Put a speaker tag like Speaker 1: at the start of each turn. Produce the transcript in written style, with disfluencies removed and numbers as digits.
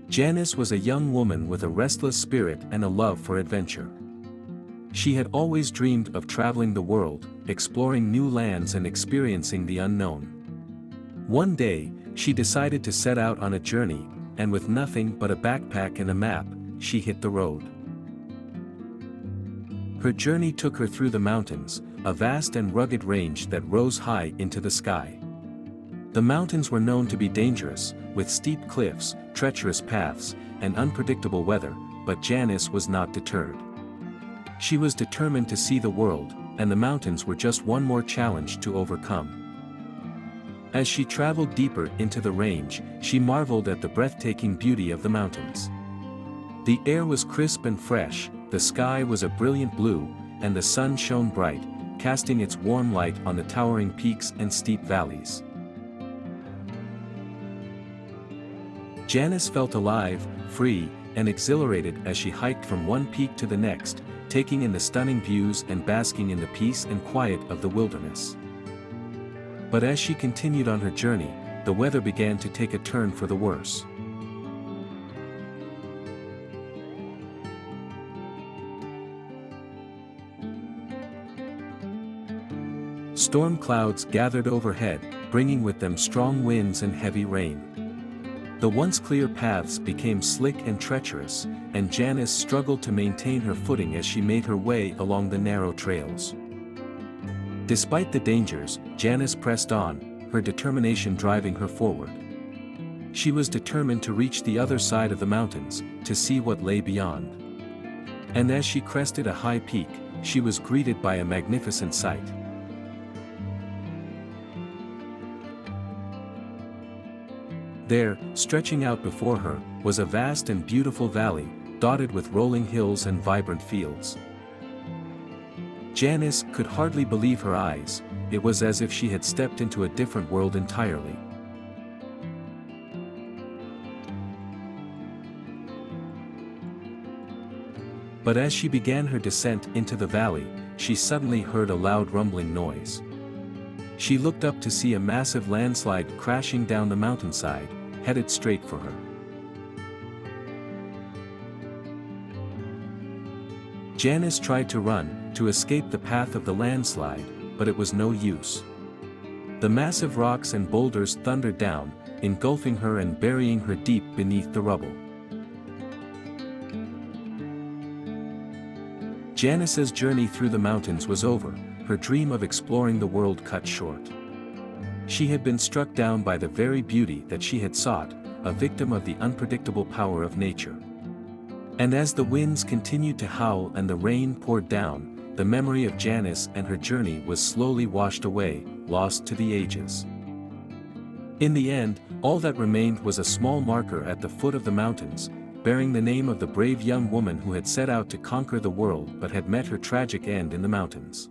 Speaker 1: Janice was a young woman with a restless spirit and a love for adventure. She had always dreamed of traveling the world, exploring new lands and experiencing the unknown. One day, she decided to set out on a journey, and with nothing but a backpack and a map, she hit the road. Her journey took her through the mountains, a vast and rugged range that rose high into the sky. The mountains were known to be dangerous, with steep cliffs, treacherous paths, and unpredictable weather, but Janice was not deterred. She was determined to see the world, and the mountains were just one more challenge to overcome. As she traveled deeper into the range, she marveled at the breathtaking beauty of the mountains. The air was crisp and fresh, the sky was a brilliant blue, and the sun shone bright, casting its warm light on the towering peaks and steep valleys. Janice felt alive, free, and exhilarated as she hiked from one peak to the next, taking in the stunning views and basking in the peace and quiet of the wilderness. But as she continued on her journey, the weather began to take a turn for the worse. Storm clouds gathered overhead, bringing with them strong winds and heavy rain. The once clear paths became slick and treacherous, and Janice struggled to maintain her footing as she made her way along the narrow trails. Despite the dangers, Janice pressed on, her determination driving her forward. She was determined to reach the other side of the mountains, to see what lay beyond. And as she crested a high peak, she was greeted by a magnificent sight. There, stretching out before her, was a vast and beautiful valley, dotted with rolling hills and vibrant fields. Janice could hardly believe her eyes, it was as if she had stepped into a different world entirely. But as she began her descent into the valley, she suddenly heard a loud rumbling noise. She looked up to see a massive landslide crashing down the mountainside, headed straight for her. Janice tried to run, to escape the path of the landslide, but it was no use. The massive rocks and boulders thundered down, engulfing her and burying her deep beneath the rubble. Janice's journey through the mountains was over, her dream of exploring the world cut short. She had been struck down by the very beauty that she had sought, a victim of the unpredictable power of nature. And as the winds continued to howl and the rain poured down, the memory of Janice and her journey was slowly washed away, lost to the ages. In the end, all that remained was a small marker at the foot of the mountains, bearing the name of the brave young woman who had set out to conquer the world but had met her tragic end in the mountains.